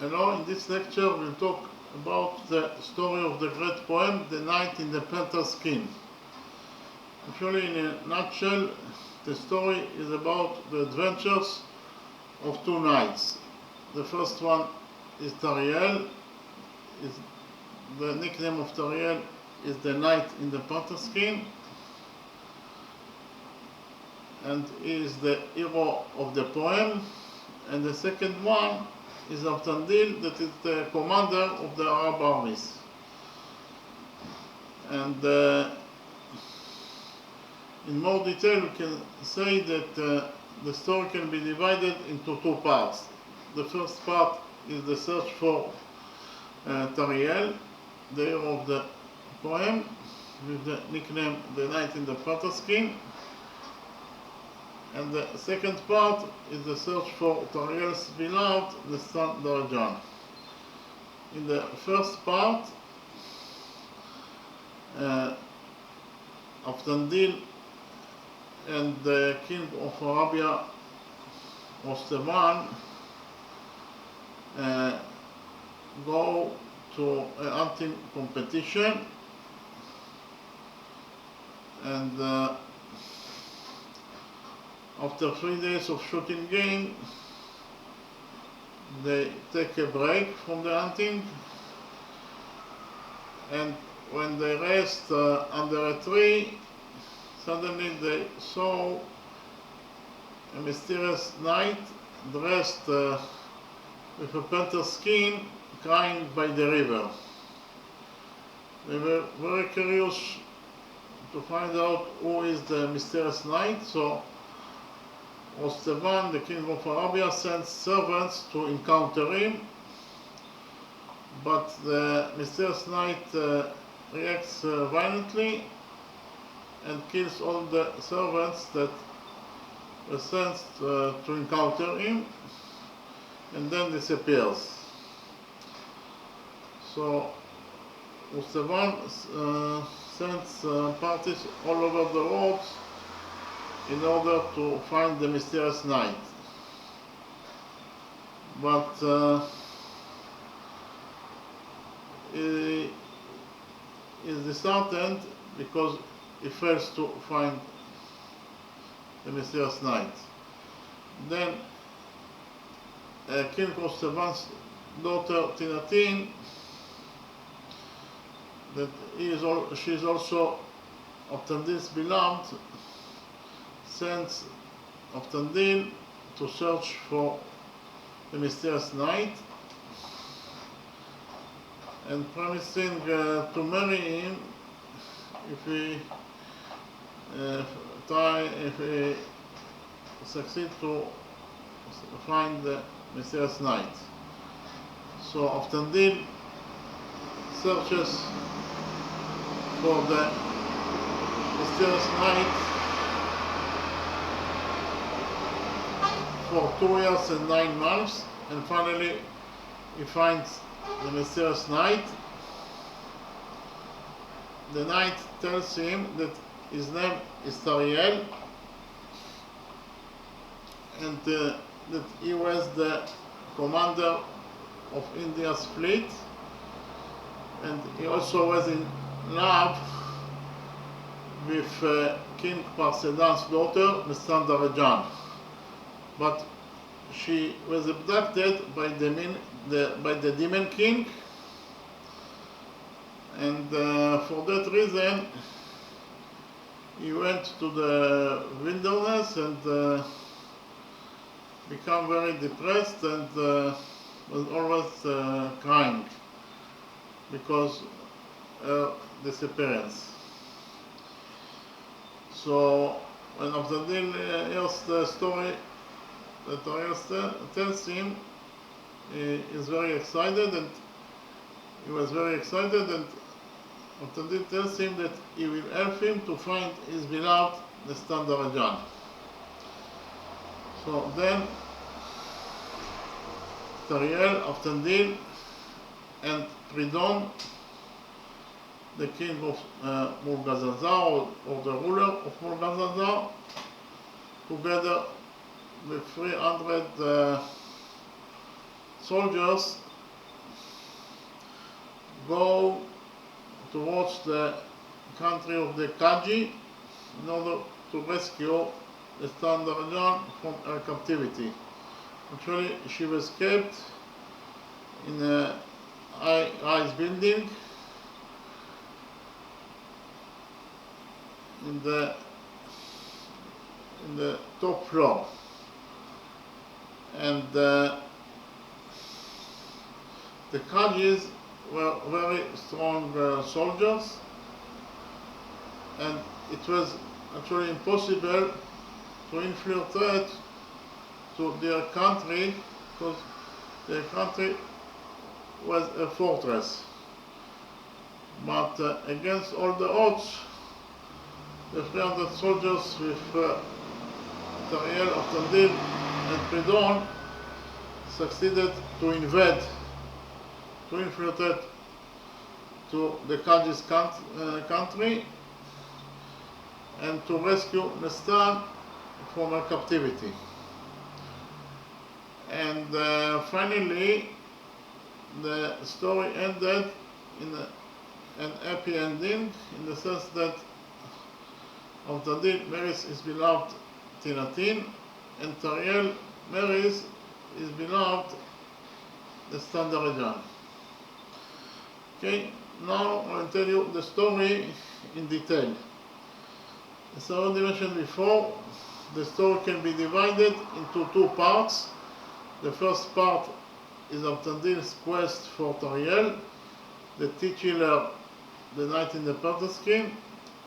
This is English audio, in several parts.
Hello, in this lecture we'll talk about the story of the great poem, The Knight in the Panther Skin. Actually, in a nutshell, the story is about the adventures of two knights. The first one is Tariel. The nickname of Tariel is the Knight in the Panther Skin, and he is the hero of the poem. And the second one is Avtandil, that is the commander of the Arab armies. And in more detail, we can say that the story can be divided into two parts. The first part is the search for Tariel, the hero of the poem, with the nickname The Knight in the Panther Skin. And the second part is the search for Tariel's beloved, the son Darajan. In the first part, Avtandil and the king of Arabia, Ostevan, go to a hunting competition, and after 3 days of shooting game, they take a break from the hunting, and when they rest under a tree, suddenly they saw a mysterious knight dressed with a panther skin crying by the river. They were very curious to find out who is the mysterious knight, so Ostevan, the king of Arabia, sends servants to encounter him, but the mysterious knight reacts violently and kills all the servants that were sent to encounter him, and then disappears. So Ostevan sends parties all over the world in order to find the mysterious knight. But he is disheartened because he fails to find the mysterious knight. Then King Ostevan's daughter Tinatin, that she is also Avtandil's beloved, sends Avtandil to search for the mysterious knight, and promising to marry him if he succeed to find the mysterious knight. So Avtandil searches for the mysterious knight for 2 years and 9 months, and finally he finds the mysterious knight. The knight tells him that his name is Tariel, and that he was the commander of India's fleet, and he also was in love with King Parsedan's daughter, Mestan Darajan. But she was abducted by the demon king, and for that reason he went to the wilderness and became very depressed and was always crying because her disappearance. So when Avtandil hears the story that Tariel tells him, he is very excited, and he was very excited, and Avtandil tells him that he will help him to find his beloved, the son Darajan. So then Tariel, Avtandil, and Pridon, the king of Mulgazazar, or the ruler of Mulgazazar, together with 300 soldiers go towards the country of the Kaji in order to rescue the Standard from her captivity. Actually, she was kept in a high-rise building in the top floor, and the Kajis were very strong soldiers, and it was actually impossible to infiltrate to their country because their country was a fortress. But against all the odds, the 300 soldiers with Tariel of Tandil and Pridon succeeded to invade, to infiltrate to the Kaji's country and to rescue Nestan from her captivity. And finally, the story ended in an happy ending, in the sense that Avtadil marries his beloved Tinatin, and Tariel marries his beloved the Standard. Okay, now I'll tell you the story in detail. As I already mentioned before, the story can be divided into two parts. The first part is Avtadil's quest for Tariel, the titular the night in the panther skin,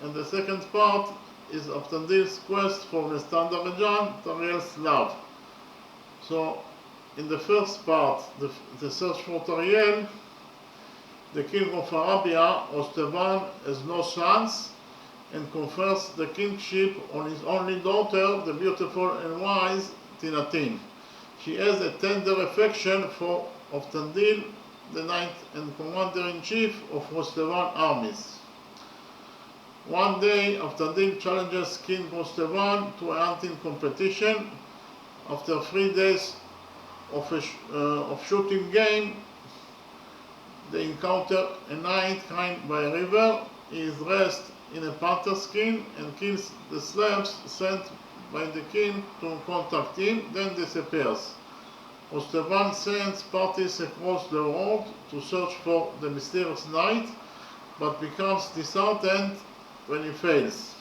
and the second part is Avtadil's quest for the Standard, Tariel's love. So, in the first part, the search for Tariel, the king of Arabia, Osteban, has no sons and confers the kingship on his only daughter, the beautiful and wise Tinatin. She has a tender affection for Avtadil, the knight and commander-in-chief of Osteban armies. One day, Avtadil challenges King Osteban to a hunting competition. After 3 days of shooting game, they encounter a knight crying by a river. He is dressed in a panther skin and kills the slaves sent by the king to contact him, then disappears. Osteban sends parties across the world to search for the mysterious knight, but becomes disheartened when he fails.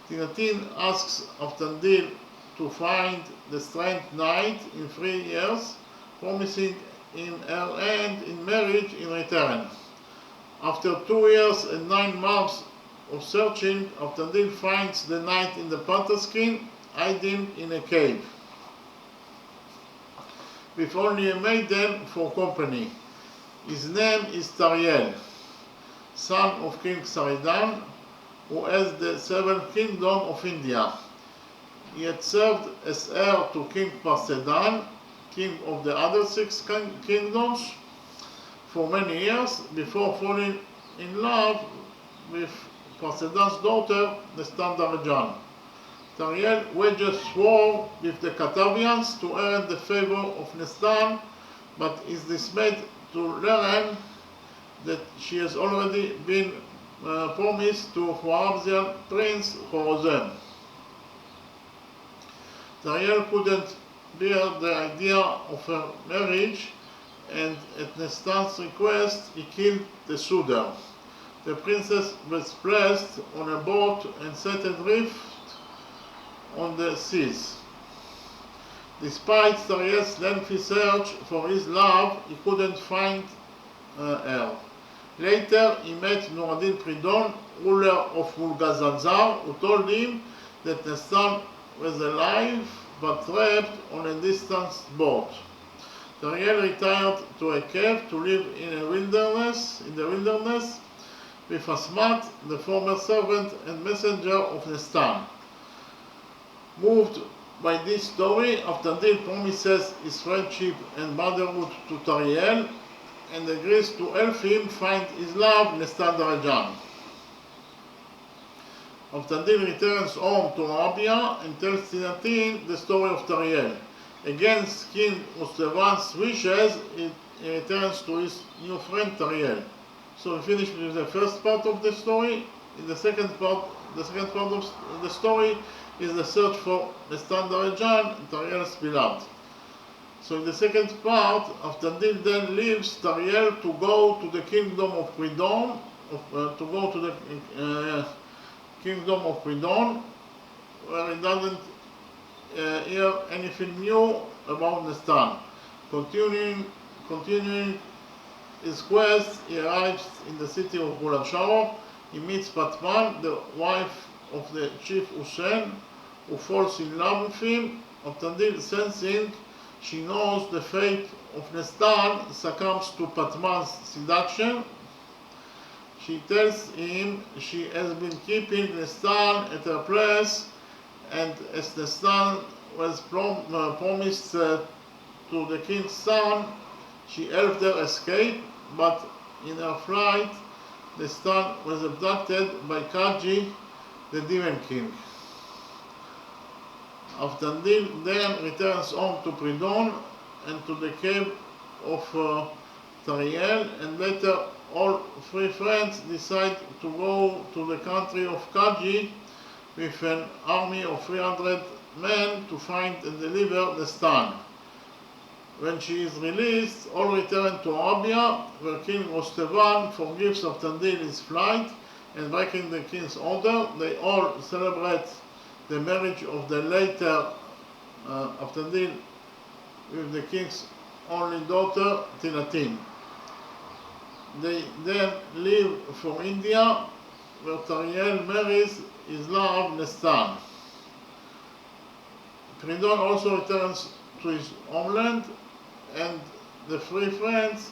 Tinatin asks Avtadil to find the strange knight in 3 years, promising him her hand in marriage in return. After 2 years and 9 months of searching, Avtadil finds the knight in the panther skin, hiding in a cave, with only a maiden for company. His name is Tariel, son of King Saridan, who has the 7th kingdom of India. He had served as heir to King Parsedan, king of the other 6 kingdoms, for many years before falling in love with Parsedan's daughter, the Standard. Tariel wages war with the Katavians to earn the favor of Nestan, but is dismayed to learn that she has already been promised to Khwarezmian prince Khorezm. Tariel couldn't bear the idea of her marriage, and at Nestan's request he killed the suitor. The princess was placed on a boat and set adrift on the seas. Despite Tariel's lengthy search for his love, he couldn't find her. Later, he met Nuradin Pridon, ruler of Mulgazanzar, who told him that Nestan was alive but trapped on a distant boat. Tariel retired to a cave to live in the wilderness, with Asmat, the former servant and messenger of Nestan. Moved by this story, Avtadil promises his friendship and brotherhood to Tariel and agrees to help him find his love, Nestan. Avtadil returns home to Arabia and tells Tinatin the story of Tariel. Against King Osteban's wishes, he returns to his new friend Tariel. So we finish with the first part of the story. In the second part of the story is the search for Nestan Darejan, Tariel's beloved. So in the second part, Aftandil then leaves Tariel to go to the kingdom of Pridon, kingdom of Pridon, where he doesn't hear anything new about Nestan. Continuing his quest, he arrives in the city of Bulasharo. He meets Patman, the wife of the chief Hussein, who falls in love with him. Aftandil, sensing she knows the fate of Nestan, succumbs to Patman's seduction. She tells him she has been keeping Nestan at her place, and as Nestan was promised to the king's son, she helped her escape, but in her flight, Nestan was abducted by Kaji, the demon king. Aftandil then returns home to Pridon and to the cave of Tariel, and later all three friends decide to go to the country of Kaji with an army of 300 men to find and deliver Nestan. When she is released, all return to Arabia, where King Rostevan forgives Aftandil his flight, and breaking the king's order, they all celebrate the marriage of the later Aftandil with the king's only daughter, Tinatin. They then leave for India, where Tariel marries his love Nestan. Pridon also returns to his homeland, and the three friends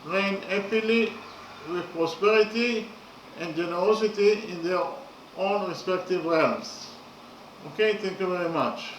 reign happily with prosperity and generosity in their own respective realms. Okay, thank you very much.